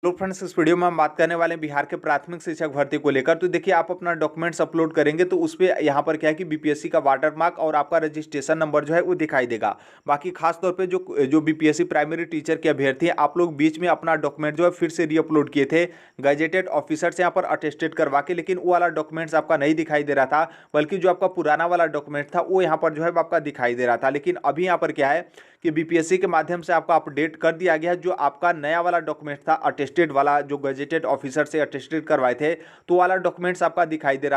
लोग फ्रेंड्स, इस वीडियो में हम बात करने वाले हैं बिहार के प्राथमिक शिक्षक भर्ती को लेकर। तो देखिए, आप अपना डॉक्यूमेंट्स अपलोड करेंगे तो उस पे यहाँ पर क्या है कि बीपीएससी का वाटरमार्क और आपका रजिस्ट्रेशन नंबर जो है वो दिखाई देगा। बाकी खास तौर पे जो जो बीपीएससी प्राइमरी टीचर के अभ्यर्थी हैं, आप लोग बीच में अपना डॉक्यूमेंट जो है फिर से रीअपलोड किए थे गजेटेड ऑफिसर से यहाँ पर अटेस्टेड करवा के, लेकिन वो वाला डॉक्यूमेंट्स आपका नहीं दिखाई दे रहा था, बल्कि जो आपका पुराना वाला डॉक्यूमेंट था वो यहाँ पर जो है आपका दिखाई दे रहा था। लेकिन अभी यहाँ पर क्या है कि बीपीएससी के माध्यम से आपका अपडेट कर दिया गया है। जो आपका नया वाला डॉक्यूमेंट था अटेस्टेड वाला, जो गजेटेड ऑफिसर से अटेस्टेड करवाए थे, तो वाला डॉक्यूमेंट्स आपका दिखाई दे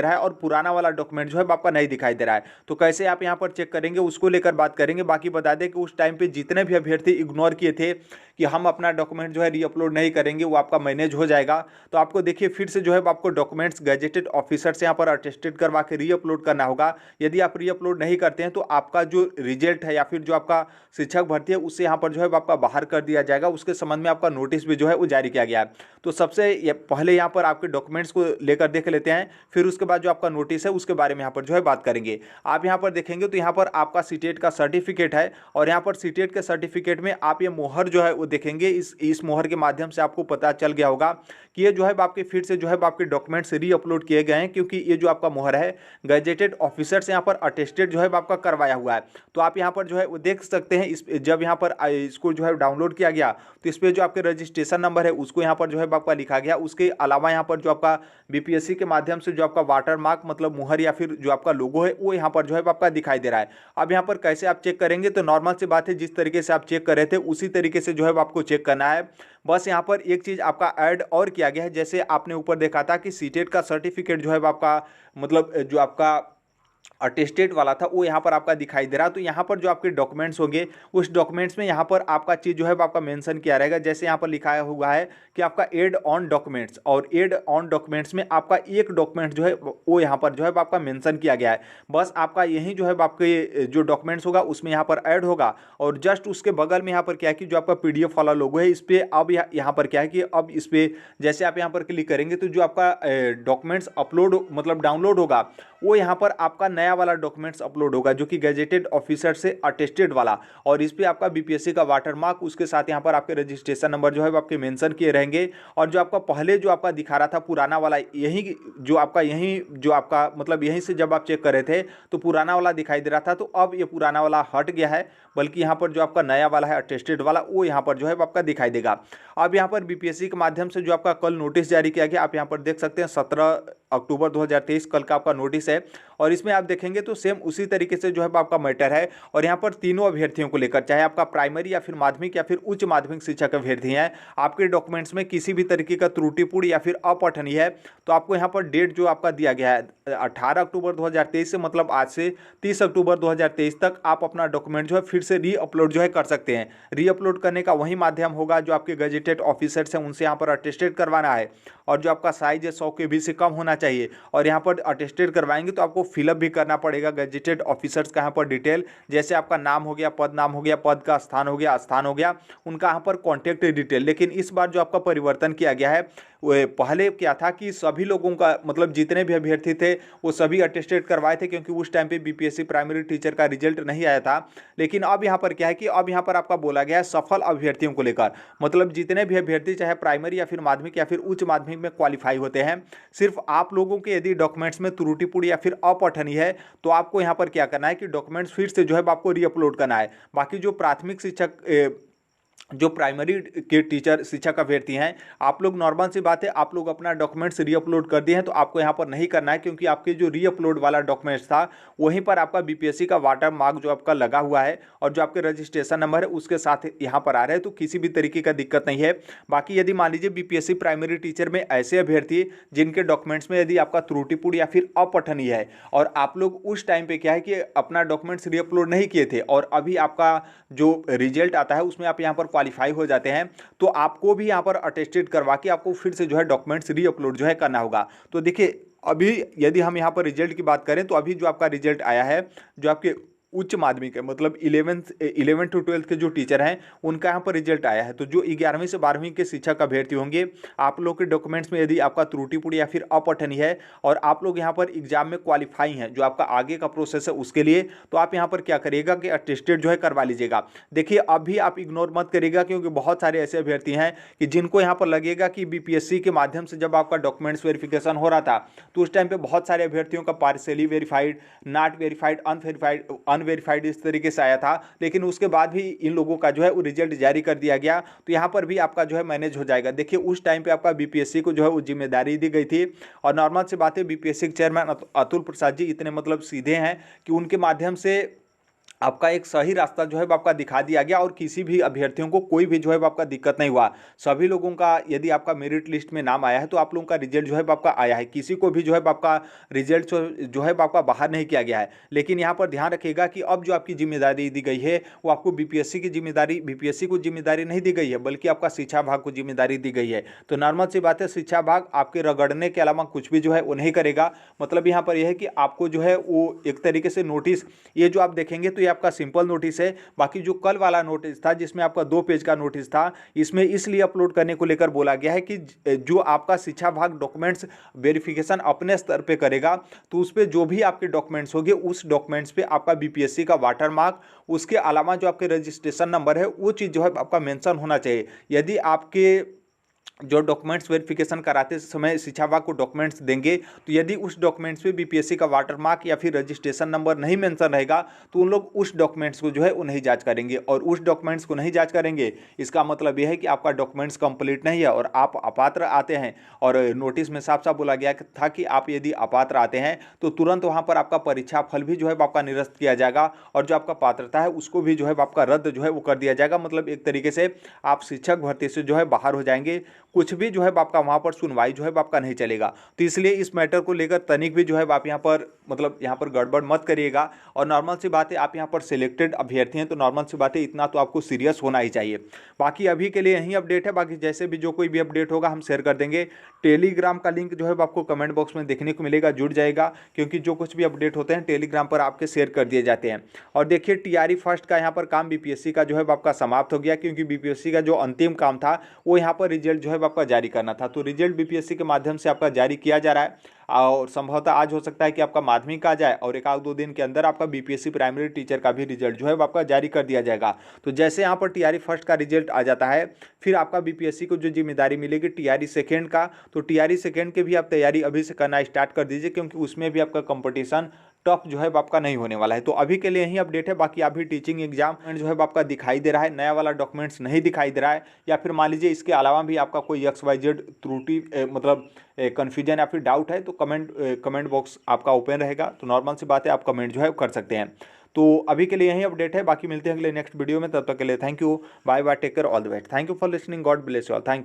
रहा है और पुराना वाला डॉक्यूमेंट जो है आपका नहीं दिखाई दे रहा है। तो कैसे आप यहां पर चेक करेंगे उसको लेकर बात करेंगे। बाकी बता दें कि उस टाइम पे जितने भी अभ्यर्थी इग्नोर किए थे कि हम अपना डॉक्यूमेंट जो है रीअपलोड नहीं करेंगे, वो आपका मैनेज हो जाएगा। तो आपको देखिए फिर से जो है आपको डॉक्यूमेंट्स गजेटेड ऑफिसर से यहाँ पर अटेस्टेड करवा के रीअपलोड करना होगा। यदि आप रीअपलोड नहीं करते हैं तो आपका जो रिजल्ट है या फिर जो आपका शिक्षक भर्ती है उससे यहाँ पर जो है आपका बाहर कर दिया जाएगा। उसके संबंध में आपका नोटिस भी जो है वो जारी किया गया है। तो सबसे पहले यहाँ पर आपके डॉक्यूमेंट्स को लेकर देख लेते हैं, फिर उसके बाद जो आपका नोटिस है उसके बारे में यहाँ पर जो है बात करेंगे। आप यहाँ पर देखेंगे तो यहाँ पर आपका सीटेट का सर्टिफिकेट है और यहाँ पर सीटेट के सर्टिफिकेट में आप ये मोहर जो है वो देखेंगे। इस मोहर के माध्यम से आपको पता चल गया होगा कि ये जो है आपके फिर से जो है आपके डॉक्यूमेंट्स रीअपलोड किए गए हैं, क्योंकि ये जो आपका मोहर है गजेटेड ऑफिसर से यहाँ पर अटेस्टेड जो है आपका करवाया हुआ है। तो आप यहाँ पर जो है वो देख सकते हैं। इस जब यहाँ पर इसको जो है डाउनलोड किया गया तो इस पर जो आपके रजिस्ट्रेशन नंबर है उसको यहाँ पर जो है आपका लिखा गया। उसके अलावा यहाँ पर जो आपका बीपीएससी के माध्यम से जो आपका वाटरमार्क मतलब मुहर या फिर जो आपका लोगो है वो यहाँ पर जो है आपका दिखाई दे रहा है। अब यहाँ पर कैसे आप चेक करेंगे, तो नॉर्मल सी बात है, जिस तरीके से आप चेक कर रहे थे उसी तरीके से जो है आपको चेक करना है। बस यहाँ पर एक चीज़ आपका ऐड और किया गया है। जैसे आपने ऊपर देखा था कि सीटेट का सर्टिफिकेट जो है आपका मतलब जो आपका अटेस्टेड वाला था वो यहाँ पर आपका दिखाई दे रहा है। तो यहाँ पर जो आपके डॉक्यूमेंट्स होंगे उस डॉक्यूमेंट्स में यहाँ पर आपका चीज़ जो है आपका मेंशन किया रहेगा। जैसे यहाँ पर लिखा हुआ है कि आपका एड ऑन डॉक्यूमेंट्स, और एड ऑन डॉक्यूमेंट्स में आपका एक डॉक्यूमेंट जो है वो यहाँ पर जो है आपका मेंशन किया गया है। बस आपका यही जो है आपके जो डॉक्यूमेंट्स होगा उसमें यहाँ पर ऐड होगा। और जस्ट उसके बगल में यहाँ पर क्या है कि जो आपका पीडीएफ वाला लोगो है इस पर अब यहाँ पर क्या है कि अब इस पर जैसे आप यहाँ पर क्लिक करेंगे तो जो आपका डॉक्यूमेंट्स अपलोड मतलब डाउनलोड होगा वो यहाँ पर आपका नया वाला डॉक्यूमेंट्स अपलोड होगा, जो कि गजेटेड ऑफिसर से अटेस्टेड वाला। और इस पे आपका बीपीएससी का वाटरमार्क, उसके साथ यहाँ पर आपके रजिस्ट्रेशन नंबर जो है आपके मेंशन किए रहेंगे। और जो आपका पहले जो आपका दिखा रहा था पुराना वाला, यही जो आपका मतलब यहीं से जब आप चेक कर रहे थे तो पुराना वाला दिखाई दे रहा था, तो अब ये पुराना वाला हट गया है, बल्कि यहाँ पर जो आपका नया वाला है अटेस्टेड वाला वो यहाँ पर जो है आपका दिखाई देगा। अब यहाँ पर बीपीएससी के माध्यम से जो आपका कल नोटिस जारी किया गया, आप यहाँ पर देख सकते हैं 17 अक्टूबर 2023 कल का आपका नोटिस है। और इसमें आप देखेंगे तो सेम उसी तरीके से जो है आपका मैटर है। और यहाँ पर तीनों अभ्यर्थियों को लेकर, चाहे आपका प्राइमरी या फिर माध्यमिक या फिर उच्च माध्यमिक शिक्षक अभ्यर्थी हैं, आपके डॉक्यूमेंट्स में किसी भी तरीके का त्रुटिपूर्ण या फिर अपठनीय है तो आपको यहाँ पर डेट जो आपका दिया गया है 18 अक्टूबर 2023 से मतलब आज से 30 अक्टूबर 2023 तक आप अपना डॉक्यूमेंट जो है फिर से रीअपलोड जो है कर सकते हैं। रीअपलोड करने का वही माध्यम होगा जो आपके गजेटेड ऑफिसर्स हैं उनसे यहाँ पर अटेस्टेड करवाना है। और जो आपका साइज है 100 KB से कम होना चाहिए। और यहाँ पर अटेस्टेड करवाएंगे तो आपको फिलअप भी करना पड़ेगा गजेटेड ऑफिसर्स का यहाँ पर डिटेल, जैसे आपका नाम हो गया, पद नाम हो गया, पद का स्थान हो गया, स्थान हो गया, उनका यहाँ पर कॉन्टैक्ट डिटेल। लेकिन इस बार जो आपका परिवर्तन किया गया है, वो पहले क्या था कि सभी लोगों का मतलब जितने भी अभ्यर्थी थे वो सभी अटेस्टेड करवाए थे, क्योंकि उस टाइम पे बीपीएससी प्राइमरी टीचर का रिजल्ट नहीं आया था। लेकिन अब यहाँ पर क्या है कि अब यहाँ पर आपका बोला गया है सफल अभ्यर्थियों को लेकर, मतलब जितने भी अभ्यर्थी चाहे प्राइमरी या फिर माध्यमिक या फिर उच्च माध्यमिक में क्वालिफाई होते हैं, सिर्फ आप लोगों के यदि डॉक्यूमेंट्स में त्रुटिपूर्ण या फिर अपठनीय है तो आपको यहाँ पर क्या करना है कि डॉक्यूमेंट्स फिर से जो है आपको रीअपलोड करना है। बाकी जो प्राथमिक शिक्षक जो प्राइमरी के टीचर शिक्षक अभ्यर्थी हैं, आप लोग नॉर्मल सी बात है, आप लोग अपना डॉक्यूमेंट्स रीअपलोड कर दिए हैं तो आपको यहाँ पर नहीं करना है, क्योंकि आपके जो रीअपलोड वाला डॉक्यूमेंट्स था वहीं पर आपका बीपीएससी का वाटरमार्क जो आपका लगा हुआ है और जो आपके रजिस्ट्रेशन नंबर है उसके साथ यहाँ पर आ रहे हैं, तो किसी भी तरीके का दिक्कत नहीं है। बाकी यदि मान लीजिए बीपीएससी प्राइमरी टीचर में ऐसे अभ्यर्थी जिनके डॉक्यूमेंट्स में यदि आपका त्रुटिपूर्ण या फिर अपठनीय है और आप लोग उस टाइम पे क्या है कि अपना डॉक्यूमेंट्स रीअपलोड नहीं किए थे और अभी आपका जो रिजल्ट आता है उसमें आप यहाँ पर क्वालिफाई हो जाते हैं, तो आपको भी यहाँ पर अटेस्टेड करवा के आपको फिर से जो है डॉक्यूमेंट्स रीअपलोड जो है करना होगा। तो देखिए अभी यदि हम यहाँ पर रिजल्ट की बात करें तो अभी जो आपका रिजल्ट आया है, जो आपके उच्च माध्यमिक है, मतलब 11th to 12th के जो टीचर हैं उनका यहाँ पर रिजल्ट आया है। तो जो 11वीं से 12वीं के शिक्षक अभ्यर्थी होंगे, आप लोग के डॉक्यूमेंट्स में यदि आपका त्रुटिपूर्ण या फिर अपठनीय है और आप लोग यहाँ पर एग्जाम में क्वालिफाई हैं, जो आपका आगे का प्रोसेस है उसके लिए, तो आप यहाँ पर क्या करिएगा कि अटेस्टेड जो है करवा लीजिएगा। देखिए अभी आप इग्नोर मत करिएगा, क्योंकि बहुत सारे ऐसे अभ्यर्थी हैं कि जिनको यहाँ पर लगेगा कि बीपीएससी के माध्यम से जब आपका डॉक्यूमेंट्स वेरिफिकेशन हो रहा था तो उस टाइम पे बहुत सारे अभ्यर्थियों का partially verified, not verified, unverified इस तरीके से आया था, लेकिन उसके बाद भी इन लोगों का जो है वो रिजल्ट जारी कर दिया गया। तो यहाँ पर भी आपका जो है मैनेज हो जाएगा। देखिए उस टाइम पे आपका बीपीएससी को जो है वो जिम्मेदारी दी गई थी, और नॉर्मल सी बात है, बीपीएससी के चेयरमैन अतुल प्रसाद जी इतने मतलब सीधे हैं कि उनके माध्यम से आपका एक सही रास्ता जो है वो आपका दिखा दिया गया, और किसी भी अभ्यर्थियों को कोई भी जो है वो आपका दिक्कत नहीं हुआ। सभी लोगों का यदि आपका मेरिट लिस्ट में नाम आया है तो आप लोगों का रिजल्ट जो है वो आपका आया है, किसी को भी जो है वो आपका रिजल्ट जो है वो आपका बाहर नहीं किया गया है। लेकिन यहाँ पर ध्यान रखिएगा कि अब जो आपकी जिम्मेदारी दी गई है वो आपको बीपीएससी को जिम्मेदारी नहीं दी गई है, बल्कि आपका शिक्षा विभाग को जिम्मेदारी दी गई है। तो नॉर्मल सी बात है, शिक्षा विभाग आपके रगड़ने के अलावा कुछ भी जो है वो नहीं करेगा। मतलब यहाँ पर यह है कि आपको जो है वो एक तरीके से नोटिस, ये जो आप देखेंगे तो ये आपका सिंपल नोटिस है। बाकी जो कल वाला नोटिस था जिसमें आपका 2 पेज का नोटिस था, इसमें इसलिए अपलोड करने को लेकर बोला गया है कि जो आपका शिक्षा विभाग डॉक्यूमेंट्स वेरिफिकेशन अपने स्तर पे करेगा, तो उस पर जो भी आपके डॉक्यूमेंट्स होंगे उस डॉक्यूमेंट्स पे आपका बीपीएससी का वाटरमार्क, उसके अलावा जो आपके रजिस्ट्रेशन नंबर है वो चीज़ जो है आपका मेंशन होना चाहिए। यदि आपके जो डॉक्यूमेंट्स वेरिफिकेशन कराते समय शिक्षा विभाग को डॉक्यूमेंट्स देंगे, तो यदि उस डॉक्यूमेंट्स पे बीपीएससी का वाटरमार्क या फिर रजिस्ट्रेशन नंबर नहीं मेंशन रहेगा, तो उन लोग उस डॉक्यूमेंट्स को जो है वो नहीं जांच करेंगे, और उस डॉक्यूमेंट्स को नहीं जांच करेंगे इसका मतलब यह है कि आपका डॉक्यूमेंट्स कंप्लीट नहीं है और आप अपात्र आते हैं। और नोटिस में साफ साफ बोला गया था कि आप यदि अपात्र आते हैं तो तुरंत वहाँ पर आपका परीक्षा फल भी जो है आपका निरस्त किया जाएगा, और जो आपका पात्रता है उसको भी जो है आपका रद्द जो है वो कर दिया जाएगा। मतलब एक तरीके से आप शिक्षक भर्ती से जो है बाहर हो जाएंगे, कुछ भी जो है आपका वहाँ पर सुनवाई जो है आपका नहीं चलेगा। तो इसलिए इस मैटर को लेकर तनिक भी जो है आप यहाँ पर मतलब यहाँ पर गड़बड़ मत करिएगा। और नॉर्मल सी बात है, आप यहाँ पर सिलेक्टेड अभ्यर्थी हैं तो नॉर्मल सी बात है, इतना तो आपको सीरियस होना ही चाहिए। बाकी अभी के लिए यही अपडेट है, बाकी जैसे भी जो कोई भी अपडेट होगा हम शेयर कर देंगे। टेलीग्राम का लिंक जो है आपको कमेंट बॉक्स में देखने को मिलेगा, जुड़ जाएगा, क्योंकि जो कुछ भी अपडेट होते हैं टेलीग्राम पर आपके शेयर कर दिए जाते हैं। और देखिए टीआरई फर्स्ट का यहाँ पर काम बीपीएससी का जो है आपका समाप्त हो गया, क्योंकि बीपीएससी का जो अंतिम काम था वो यहाँ पर रिजल्ट जो है आपका जारी करना था। तो रिजल्ट बीपीएससी के माध्यम से आपका जारी किया जा रहा है, और संभवतः आज हो सकता है कि आपका माध्यमिक आ जाए, और 1-2 दिन के अंदर आपका बीपीएससी प्राइमरी टीचर का भी रिजल्ट जो है वो आपका जारी कर दिया जाएगा। तो जैसे यहाँ पर टीआरई फर्स्ट का रिजल्ट आ जाता है, फिर आपका बीपीएससी को जो जिम्मेदारी मिलेगी टीआरई सेकेंड का, तो टीआरई सेकेंड के भी आप तैयारी अभी से करना स्टार्ट कर दीजिए, क्योंकि उसमें भी आपका कंपटीशन टफ जो है आपका नहीं होने वाला है। तो अभी के लिए यही अपडेट है। बाकी अभी टीचिंग एग्जाम जो है आपका दिखाई दे रहा है, नया वाला डॉक्यूमेंट्स नहीं दिखाई दे रहा है, या फिर मान लीजिए इसके अलावा भी आपका कोई XYZ त्रुटि मतलब कन्फ्यूजन या फिर डाउट है, तो कमेंट बॉक्स आपका ओपन रहेगा। तो नॉर्मल सी बात है, आप कमेंट जो है कर सकते हैं। तो अभी के लिए यही अपडेट है, बाकी मिलते हैं अगले नेक्स्ट वीडियो में। तब तक के लिए thank you, bye bye, take care, all the best. Thank you for listening, God bless you all, thank you.